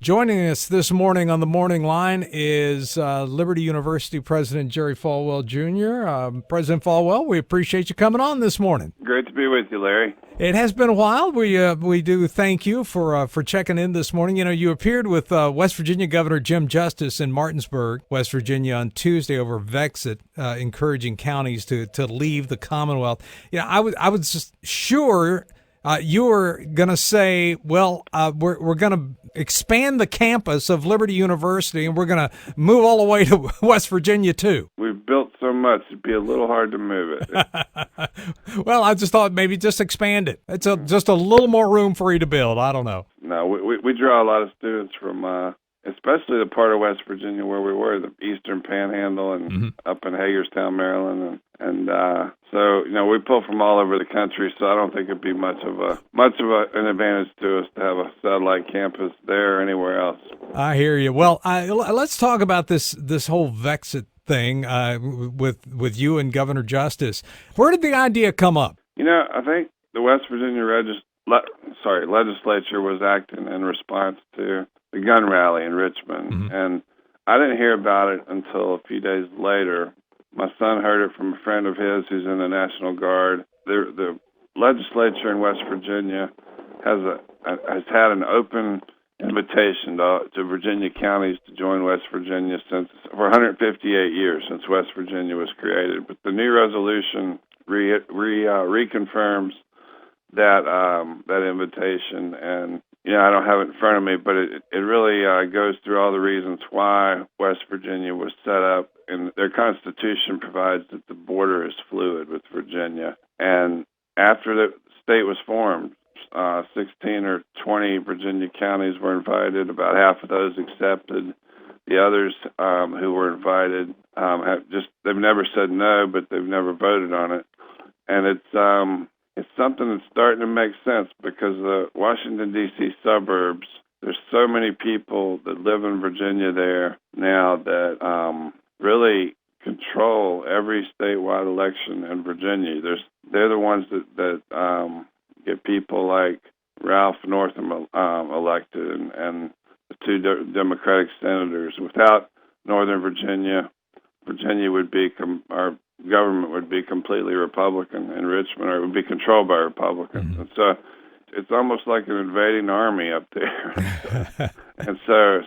Joining us this morning on the Morning Line is Liberty University President Jerry Falwell Jr. President Falwell, we appreciate you coming on this morning. Great to be with you, Larry. It has been a while. We do thank you for checking in this morning. You know, you appeared with West Virginia Governor Jim Justice in Martinsburg, West Virginia, on Tuesday over Vexit, encouraging counties to leave the Commonwealth. You know, I was just sure you were going to say, well, we're going to expand the campus of Liberty University, and we're going to move all the way to West Virginia, too. We've built so much, it'd be a little hard to move it. Well, I just thought maybe just expand it. It's just a little more room for you to build. I don't know. No, we draw a lot of students from, especially the part of West Virginia where we were, the Eastern Panhandle and up in Hagerstown, Maryland. And so, you know, we pull from all over the country, so I don't think it'd be much of an advantage to us to have a satellite campus there or anywhere else. I hear you. Well, let's talk about this whole Vexit thing with you and Governor Justice. Where did the idea come up? You know, I think the West Virginia legislature was acting in response to the gun rally in Richmond, and I didn't hear about it until a few days later. My son heard it from a friend of his who's in the National Guard. The legislature in West Virginia has had an open invitation to Virginia counties to join West Virginia for 158 years since West Virginia was created. But the new resolution reconfirms that invitation, and you know, I don't have it in front of me, but it really goes through all the reasons why West Virginia was set up. And their constitution provides that the border is fluid with Virginia. And after the state was formed, 16 or 20 Virginia counties were invited. About half of those accepted. The others who were invited they've never said no, but they've never voted on it. And it's something that's starting to make sense because the Washington, D.C. suburbs, there's so many people that live in Virginia there now that really control every statewide election in Virginia. They're the ones that get people like Ralph Northam elected and the two Democratic senators. Without Northern Virginia, our government would be completely Republican in Richmond, or it would be controlled by Republicans. And so it's almost like an invading army up there. and so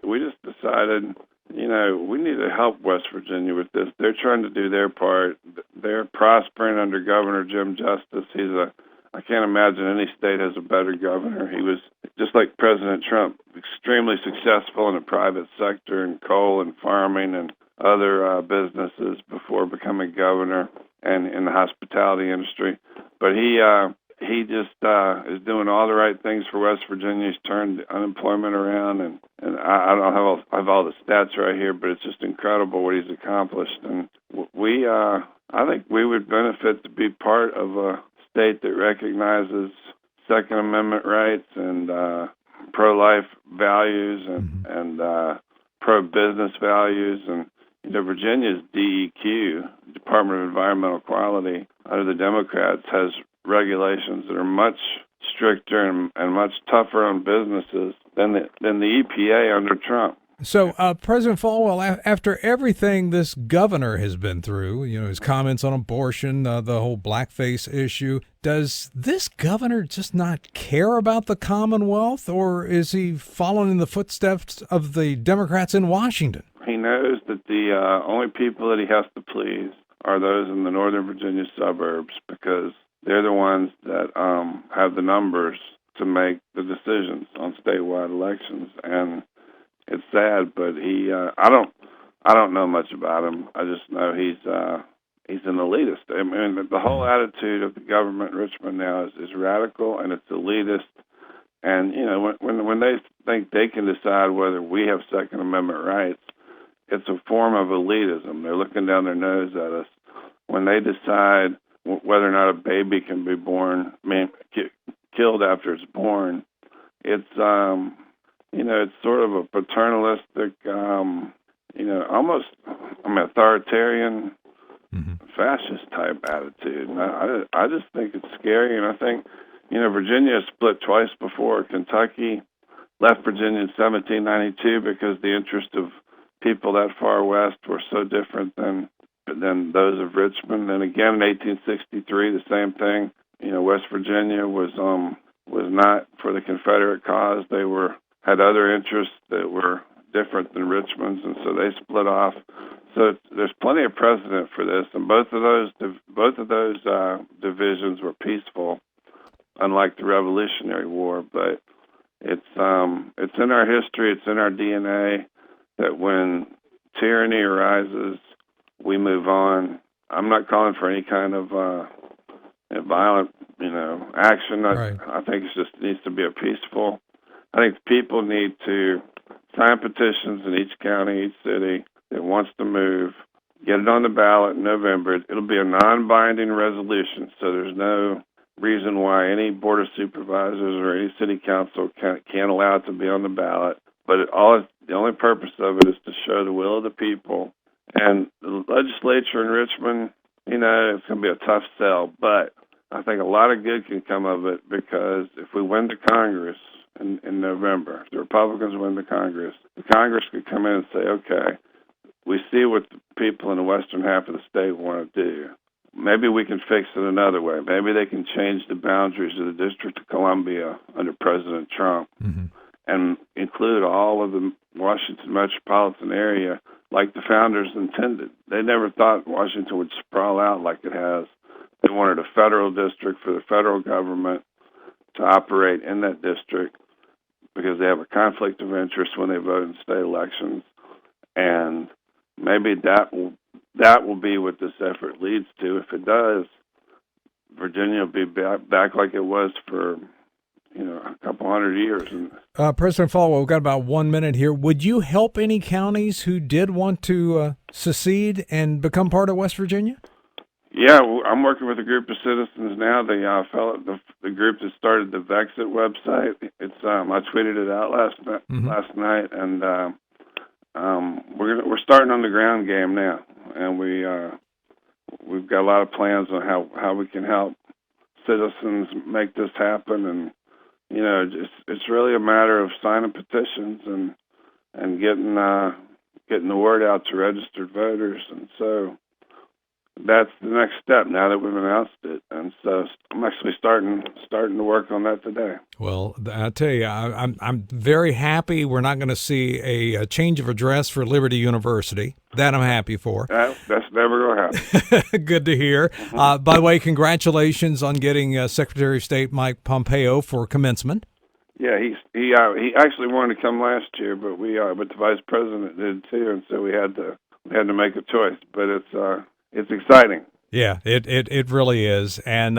we just decided, you know, we need to help West Virginia with this. They're trying to do their part. They're prospering under Governor Jim Justice. I can't imagine any state has a better governor. He was, just like President Trump, extremely successful in the private sector in coal and farming and other businesses before becoming governor, and in the hospitality industry. But he just is doing all the right things for West Virginia. He's turned unemployment around, and I don't have all the stats right here, but it's just incredible what he's accomplished. And I think we would benefit to be part of a state that recognizes Second Amendment rights and pro-life values and pro-business values. And you know, Virginia's DEQ, Department of Environmental Quality, under the Democrats, has regulations that are much stricter and much tougher on businesses than the EPA under Trump. So, President Falwell, after everything this governor has been through, you know, his comments on abortion, the whole blackface issue, does this governor just not care about the Commonwealth, or is he following in the footsteps of the Democrats in Washington? He knows that the only people that he has to please are those in the Northern Virginia suburbs, because they're the ones that have the numbers to make the decisions on statewide elections. And it's sad, but I don't know much about him. I just know he's an elitist. I mean, the whole attitude of the government in Richmond now is radical, and it's elitist. And you know, when they think they can decide whether we have Second Amendment rights, it's a form of elitism. They're looking down their nose at us. When they decide whether or not a baby can be born, killed after it's born, it's you know, it's sort of a paternalistic, you know, almost authoritarian, fascist type attitude. And I just think it's scary, and I think, you know, Virginia split twice before. Kentucky left Virginia in 1792 because the interests of people that far west were so different than those of Richmond. And again, in 1863, the same thing. West Virginia was not for the Confederate cause. They had other interests that were different than Richmond's, and so they split off. So there's plenty of precedent for this, and both of those divisions were peaceful, unlike the Revolutionary War. But it's in our history, it's in our DNA that when tyranny arises, we move on. I'm not calling for any kind of violent, action. Right. I think it just needs to be a peaceful. I think people need to sign petitions in each county, each city that wants to move, get it on the ballot in November. It'll be a non-binding resolution, so there's no reason why any board of supervisors or any city council can't allow it to be on the ballot. But the only purpose of it is to show the will of the people. And the legislature in Richmond, it's going to be a tough sell, but I think a lot of good can come of it, because if we win the Congress in November, if the Republicans win the Congress could come in and say, okay, we see what the people in the western half of the state want to do. Maybe we can fix it another way. Maybe they can change the boundaries of the District of Columbia under President Trump, and include all of the Washington metropolitan area like the founders intended. They never thought Washington would sprawl out like it has. They wanted a federal district for the federal government to operate in that district because they have a conflict of interest when they vote in state elections. And maybe that will be what this effort leads to. If it does, Virginia will be back like it was for a couple hundred years. President Falwell, we've got about 1 minute here. Would you help any counties who did want to secede and become part of West Virginia? Yeah, I'm working with a group of citizens now. The group that started the Vexit website. It's I tweeted it out last night, and we're starting on the ground game now, and we've got a lot of plans on how we can help citizens make this happen. And it's really a matter of signing petitions and getting the word out to registered voters. And so that's the next step now that we've announced it. And so I'm actually starting to work on that today. Well, I tell you, I'm very happy we're not going to see a change of address for Liberty University. That I'm happy for. That's never going to happen. Good to hear. By the way, congratulations on getting Secretary of State Mike Pompeo for commencement. Yeah, he actually wanted to come last year, but the vice president did too, and so we had to make a choice. But it's exciting. Yeah, it really is. And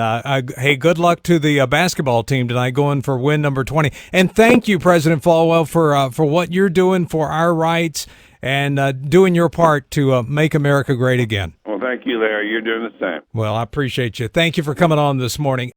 hey, good luck to the basketball team tonight, going for win number 20. And thank you, President Falwell, for what you're doing for our rights and doing your part to make America great again. Well, thank you, Larry. You're doing the same. Well, I appreciate you. Thank you for coming on this morning.